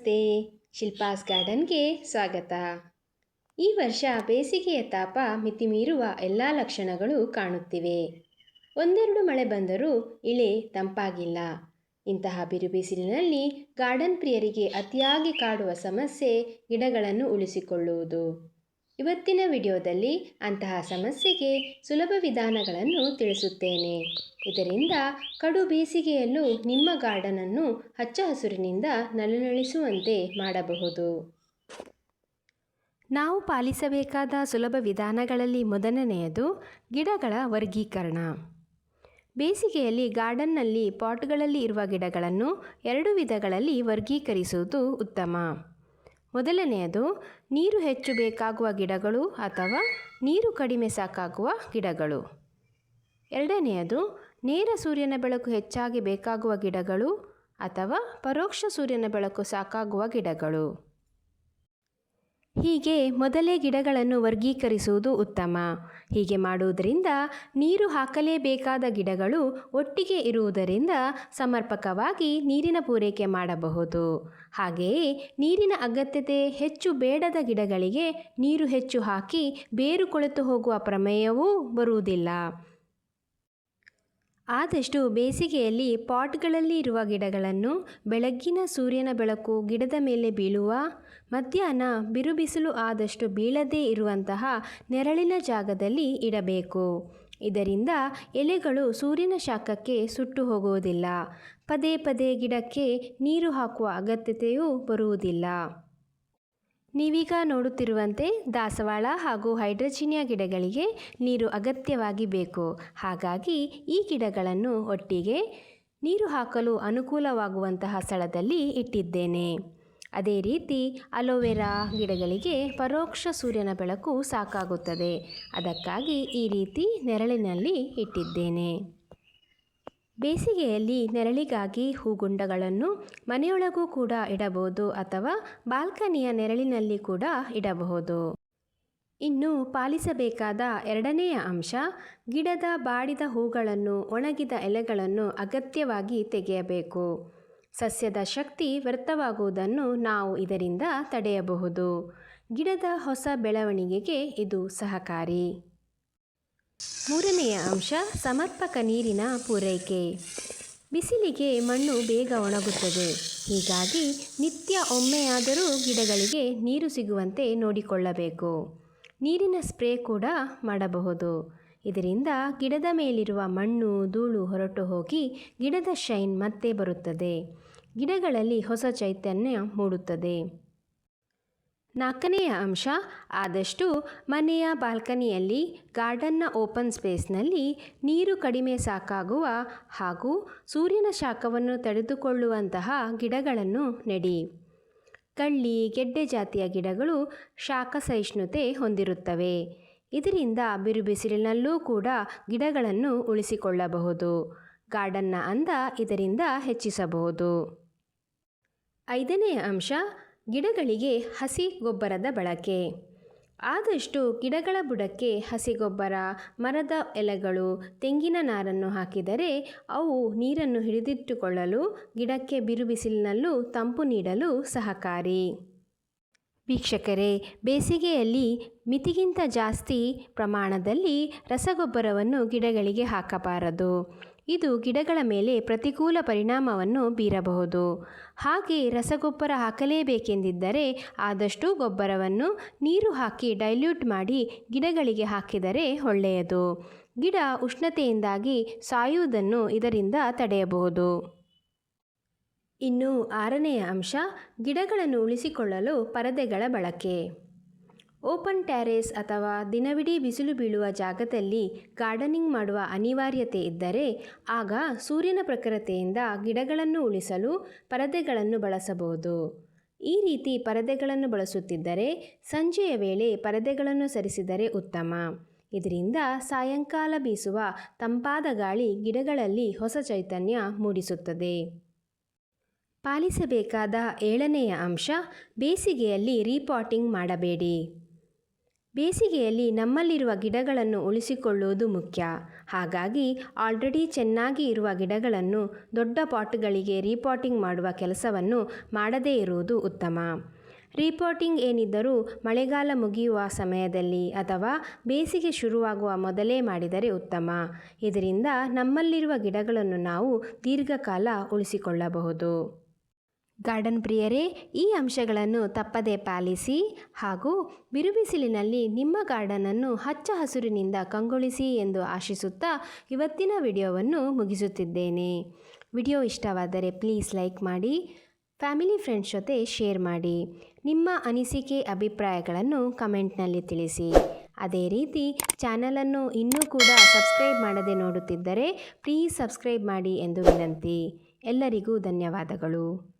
ನಮಸ್ತೆ, ಶಿಲ್ಪಾಸ್ ಗಾರ್ಡನ್ಗೆ ಸ್ವಾಗತ. ಈ ವರ್ಷ ಬೇಸಿಗೆಯ ತಾಪ ಮಿತಿಮೀರುವ ಎಲ್ಲ ಲಕ್ಷಣಗಳು ಕಾಣುತ್ತಿವೆ. ಒಂದೆರಡು ಮಳೆ ಬಂದರೂ ಇಳೆ ತಂಪಾಗಿಲ್ಲ. ಇಂತಹ ಬಿರುಬಿಸಿಲಿನಲ್ಲಿ ಗಾರ್ಡನ್ ಪ್ರಿಯರಿಗೆ ಅತಿಯಾಗಿ ಕಾಡುವ ಸಮಸ್ಯೆ ಗಿಡಗಳನ್ನು ಉಳಿಸಿಕೊಳ್ಳುವುದು. ಇವತ್ತಿನ ವಿಡಿಯೋದಲ್ಲಿ ಅಂತಹ ಸಮಸ್ಯೆಗೆ ಸುಲಭ ವಿಧಾನಗಳನ್ನು ತಿಳಿಸುತ್ತೇನೆ. ಇದರಿಂದ ಕಡು ಬೇಸಿಗೆಯಲ್ಲೂ ನಿಮ್ಮ ಗಾರ್ಡನನ್ನು ಹಚ್ಚ ಹಸುರಿನಿಂದ ನಳನಳಿಸುವಂತೆ ಮಾಡಬಹುದು. ನಾವು ಪಾಲಿಸಬೇಕಾದ ಸುಲಭ ವಿಧಾನಗಳಲ್ಲಿ ಮೊದಲನೆಯದು ಗಿಡಗಳ ವರ್ಗೀಕರಣ. ಬೇಸಿಗೆಯಲ್ಲಿ ಗಾರ್ಡನ್ನಲ್ಲಿ ಪಾಟ್ಗಳಲ್ಲಿ ಇರುವ ಗಿಡಗಳನ್ನು 2 ವಿಧಗಳಲ್ಲಿ ವರ್ಗೀಕರಿಸುವುದು ಉತ್ತಮ. ಮೊದಲನೆಯದು ನೀರು ಹೆಚ್ಚು ಬೇಕಾಗುವ ಗಿಡಗಳು ಅಥವಾ ನೀರು ಕಡಿಮೆ ಸಾಕಾಗುವ ಗಿಡಗಳು. ಎರಡನೆಯದು ನೇರ ಸೂರ್ಯನ ಬೆಳಕು ಹೆಚ್ಚಾಗಿ ಬೇಕಾಗುವ ಗಿಡಗಳು ಅಥವಾ ಪರೋಕ್ಷ ಸೂರ್ಯನ ಬೆಳಕು ಸಾಕಾಗುವ ಗಿಡಗಳು. ಹೀಗೆ ಮೊದಲೇ ಗಿಡಗಳನ್ನು ವರ್ಗೀಕರಿಸುವುದು ಉತ್ತಮ. ಹೀಗೆ ಮಾಡುವುದರಿಂದ ನೀರು ಹಾಕಲೇಬೇಕಾದ ಗಿಡಗಳು ಒಟ್ಟಿಗೆ ಇರುವುದರಿಂದ ಸಮರ್ಪಕವಾಗಿ ನೀರಿನ ಪೂರೈಕೆ ಮಾಡಬಹುದು. ಹಾಗೆಯೇ ನೀರಿನ ಅಗತ್ಯತೆ ಹೆಚ್ಚು ಬೇಡದ ಗಿಡಗಳಿಗೆ ನೀರು ಹೆಚ್ಚು ಹಾಕಿ ಬೇರು ಕೊಳೆತು ಹೋಗುವ ಪ್ರಮೇಯವೂ ಬರುವುದಿಲ್ಲ. ಆದಷ್ಟು ಬೇಸಿಗೆಯಲ್ಲಿ ಪಾಟ್ಗಳಲ್ಲಿ ಇರುವ ಗಿಡಗಳನ್ನು ಬೆಳಗ್ಗಿನ ಸೂರ್ಯನ ಬೆಳಕು ಗಿಡದ ಮೇಲೆ ಬೀಳುವ, ಮಧ್ಯಾಹ್ನ ಬಿರುಬಿಸಿಲು ಆದಷ್ಟು ಬೀಳದೇ ಇರುವಂತಹ ನೆರಳಿನ ಜಾಗದಲ್ಲಿ ಇಡಬೇಕು. ಇದರಿಂದ ಎಲೆಗಳು ಸೂರ್ಯನ ಶಾಖಕ್ಕೆ ಸುಟ್ಟು ಹೋಗುವುದಿಲ್ಲ. ಪದೇ ಪದೇ ಗಿಡಕ್ಕೆ ನೀರು ಹಾಕುವ ಅಗತ್ಯತೆಯೂ ಬರುವುದಿಲ್ಲ. ನೀವೀಗ ನೋಡುತ್ತಿರುವಂತೆ ದಾಸವಾಳ ಹಾಗೂ ಹೈಡ್ರೇಂಜಿಯಾ ಗಿಡಗಳಿಗೆ ನೀರು ಅಗತ್ಯವಾಗಿ ಬೇಕು. ಹಾಗಾಗಿ ಈ ಗಿಡಗಳನ್ನು ಒಟ್ಟಿಗೆ ನೀರು ಹಾಕಲು ಅನುಕೂಲವಾಗುವಂತಹ ಸ್ಥಳದಲ್ಲಿ ಇಟ್ಟಿದ್ದೇನೆ. ಅದೇ ರೀತಿ ಅಲೋವೆರಾ ಗಿಡಗಳಿಗೆ ಪರೋಕ್ಷ ಸೂರ್ಯನ ಬೆಳಕು ಸಾಕಾಗುತ್ತದೆ. ಅದಕ್ಕಾಗಿ ಈ ರೀತಿ ನೆರಳಿನಲ್ಲಿ ಇಟ್ಟಿದ್ದೇನೆ. ಬೇಸಿಗೆಯಲ್ಲಿ ನೆರಳಿಗಾಗಿ ಹೂಗುಂಡಗಳನ್ನು ಮನೆಯೊಳಗೂ ಕೂಡ ಇಡಬಹುದು ಅಥವಾ ಬಾಲ್ಕನಿಯ ನೆರಳಿನಲ್ಲಿ ಕೂಡ ಇಡಬಹುದು. ಇನ್ನು ಪಾಲಿಸಬೇಕಾದ ಎರಡನೆಯ ಅಂಶ, ಗಿಡದ ಬಾಡಿದ ಹೂಗಳನ್ನು ಒಣಗಿದ ಎಲೆಗಳನ್ನು ಅಗತ್ಯವಾಗಿ ತೆಗೆಯಬೇಕು. ಸಸ್ಯದ ಶಕ್ತಿ ವ್ಯರ್ಥವಾಗುವುದನ್ನು ನಾವು ಇದರಿಂದ ತಡೆಯಬಹುದು. ಗಿಡದ ಹೊಸ ಬೆಳವಣಿಗೆಗೆ ಇದು ಸಹಕಾರಿ. ಮೂರನೆಯ ಅಂಶ, ಸಮರ್ಪಕ ನೀರಿನ ಪೂರೈಕೆ. ಬಿಸಿಲಿಗೆ ಮಣ್ಣು ಬೇಗ ಒಣಗುತ್ತದೆ. ಹೀಗಾಗಿ ನಿತ್ಯ ಒಮ್ಮೆಯಾದರೂ ಗಿಡಗಳಿಗೆ ನೀರು ಸಿಗುವಂತೆ ನೋಡಿಕೊಳ್ಳಬೇಕು. ನೀರಿನ ಸ್ಪ್ರೇ ಕೂಡ ಮಾಡಬಹುದು. ಇದರಿಂದ ಗಿಡದ ಮೇಲಿರುವ ಮಣ್ಣು ಧೂಳು ಹೊರಟು ಹೋಗಿ ಗಿಡದ ಶೈನ್ ಮತ್ತೆ ಬರುತ್ತದೆ. ಗಿಡಗಳಲ್ಲಿ ಹೊಸ ಚೈತನ್ಯ ಮೂಡುತ್ತದೆ. ನಾಲ್ಕನೆಯ ಅಂಶ, ಆದಷ್ಟು ಮನೆಯ ಬಾಲ್ಕನಿಯಲ್ಲಿ, ಗಾರ್ಡನ್ನ ಓಪನ್ ಸ್ಪೇಸ್ನಲ್ಲಿ ನೀರು ಕಡಿಮೆ ಸಾಕಾಗುವ ಹಾಗೂ ಸೂರ್ಯನ ಶಾಖವನ್ನು ತಡೆದುಕೊಳ್ಳುವಂತಹ ಗಿಡಗಳನ್ನು ನೆಡಿ. ಕಳ್ಳಿ, ಗೆಡ್ಡೆ ಜಾತಿಯ ಗಿಡಗಳು ಶಾಖ ಸಹಿಷ್ಣುತೆ ಹೊಂದಿರುತ್ತವೆ. ಇದರಿಂದ ಬಿರುಬಿಸಿಲಿನಲ್ಲೂ ಕೂಡ ಗಿಡಗಳನ್ನು ಉಳಿಸಿಕೊಳ್ಳಬಹುದು. ಗಾರ್ಡನ್ನ ಅಂದ ಇದರಿಂದ ಹೆಚ್ಚಿಸಬಹುದು. ಐದನೆಯ ಅಂಶ, ಗಿಡಗಳಿಗೆ ಹಸಿ ಗೊಬ್ಬರದ ಬಳಕೆ. ಆದಷ್ಟು ಗಿಡಗಳ ಬುಡಕ್ಕೆ ಹಸಿ ಗೊಬ್ಬರ, ಮರದ ಎಲೆಗಳು, ತೆಂಗಿನ ನಾರನ್ನು ಹಾಕಿದರೆ ಅವು ನೀರನ್ನು ಹಿಡಿದಿಟ್ಟುಕೊಳ್ಳಲು, ಗಿಡಕ್ಕೆ ಬಿರುಬಿಸಿಲಿನಲ್ಲೂ ತಂಪು ನೀಡಲು ಸಹಕಾರಿ. ವೀಕ್ಷಕರೇ, ಬೇಸಿಗೆಯಲ್ಲಿ ಮಿತಿಗಿಂತ ಜಾಸ್ತಿ ಪ್ರಮಾಣದಲ್ಲಿ ರಸಗೊಬ್ಬರವನ್ನು ಗಿಡಗಳಿಗೆ ಹಾಕಬಾರದು. ಇದು ಗಿಡಗಳ ಮೇಲೆ ಪ್ರತಿಕೂಲ ಪರಿಣಾಮವನ್ನು ಬೀರಬಹುದು. ಹಾಗೆ ರಸಗೊಬ್ಬರ ಹಾಕಲೇಬೇಕೆಂದಿದ್ದರೆ ಆದಷ್ಟು ಗೊಬ್ಬರವನ್ನು ನೀರು ಹಾಕಿ ಡೈಲ್ಯೂಟ್ ಮಾಡಿ ಗಿಡಗಳಿಗೆ ಹಾಕಿದರೆ ಒಳ್ಳೆಯದು. ಗಿಡ ಉಷ್ಣತೆಯಿಂದಾಗಿ ಸಾಯುವುದನ್ನು ಇದರಿಂದ ತಡೆಯಬಹುದು. ಇನ್ನು ಆರನೆಯ ಅಂಶ, ಗಿಡಗಳನ್ನು ಉಳಿಸಿಕೊಳ್ಳಲು ಪರದೆಗಳ ಬಳಕೆ. ಓಪನ್ ಟೆರೇಸ್ ಅಥವಾ ದಿನವಿಡೀ ಬಿಸಿಲು ಬೀಳುವ ಜಾಗದಲ್ಲಿ ಗಾರ್ಡನಿಂಗ್ ಮಾಡುವ ಅನಿವಾರ್ಯತೆ ಇದ್ದರೆ ಆಗ ಸೂರ್ಯನ ಪ್ರಖರತೆಯಿಂದ ಗಿಡಗಳನ್ನು ಉಳಿಸಲು ಪರದೆಗಳನ್ನು ಬಳಸಬಹುದು. ಈ ರೀತಿ ಪರದೆಗಳನ್ನು ಬಳಸುತ್ತಿದ್ದರೆ ಸಂಜೆಯ ವೇಳೆ ಪರದೆಗಳನ್ನು ಸರಿಸಿದರೆ ಉತ್ತಮ. ಇದರಿಂದ ಸಾಯಂಕಾಲ ಬೀಸುವ ತಂಪಾದ ಗಾಳಿ ಗಿಡಗಳಲ್ಲಿ ಹೊಸ ಚೈತನ್ಯ ಮೂಡಿಸುತ್ತದೆ. ಪಾಲಿಸಬೇಕಾದ ಏಳನೆಯ ಅಂಶ, ಬೇಸಿಗೆಯಲ್ಲಿ ರೀಪಾಟಿಂಗ್ ಮಾಡಬೇಡಿ. ಬೇಸಿಗೆಯಲ್ಲಿ ನಮ್ಮಲ್ಲಿರುವ ಗಿಡಗಳನ್ನು ಉಳಿಸಿಕೊಳ್ಳುವುದು ಮುಖ್ಯ. ಹಾಗಾಗಿ ಆಲ್ರೆಡಿ ಚೆನ್ನಾಗಿ ಇರುವ ಗಿಡಗಳನ್ನು ದೊಡ್ಡ ಪಾಟ್ಗಳಿಗೆ ರೀಪಾಟಿಂಗ್ ಮಾಡುವ ಕೆಲಸವನ್ನು ಮಾಡದೇ ಇರುವುದು ಉತ್ತಮ. ರೀಪಾಟಿಂಗ್ ಏನಿದ್ದರೂ ಮಳೆಗಾಲ ಮುಗಿಯುವ ಸಮಯದಲ್ಲಿ ಅಥವಾ ಬೇಸಿಗೆ ಶುರುವಾಗುವ ಮೊದಲೇ ಮಾಡಿದರೆ ಉತ್ತಮ. ಇದರಿಂದ ನಮ್ಮಲ್ಲಿರುವ ಗಿಡಗಳನ್ನು ನಾವು ದೀರ್ಘಕಾಲ ಉಳಿಸಿಕೊಳ್ಳಬಹುದು. ಗಾರ್ಡನ್ ಪ್ರಿಯರೇ, ಈ ಅಂಶಗಳನ್ನು ತಪ್ಪದೇ ಪಾಲಿಸಿ ಹಾಗೂ ಬಿರುಬಿಸಿಲಿನಲ್ಲಿ ನಿಮ್ಮ ಗಾರ್ಡನನ್ನು ಹಚ್ಚ ಹಸುರಿನಿಂದ ಕಂಗೊಳಿಸಿ ಎಂದು ಆಶಿಸುತ್ತಾ ಇವತ್ತಿನ ವಿಡಿಯೋವನ್ನು ಮುಗಿಸುತ್ತಿದ್ದೇನೆ. ವಿಡಿಯೋ ಇಷ್ಟವಾದರೆ ಪ್ಲೀಸ್ ಲೈಕ್ ಮಾಡಿ, ಫ್ಯಾಮಿಲಿ ಫ್ರೆಂಡ್ಸ್ ಜೊತೆ ಶೇರ್ ಮಾಡಿ. ನಿಮ್ಮ ಅನಿಸಿಕೆ ಅಭಿಪ್ರಾಯಗಳನ್ನು ಕಮೆಂಟ್ನಲ್ಲಿ ತಿಳಿಸಿ. ಅದೇ ರೀತಿ ಚಾನಲನ್ನು ಇನ್ನೂ ಕೂಡ ಸಬ್ಸ್ಕ್ರೈಬ್ ಮಾಡದೆ ನೋಡುತ್ತಿದ್ದರೆ ಪ್ಲೀಸ್ ಸಬ್ಸ್ಕ್ರೈಬ್ ಮಾಡಿ ಎಂದು ವಿನಂತಿ. ಎಲ್ಲರಿಗೂ ಧನ್ಯವಾದಗಳು.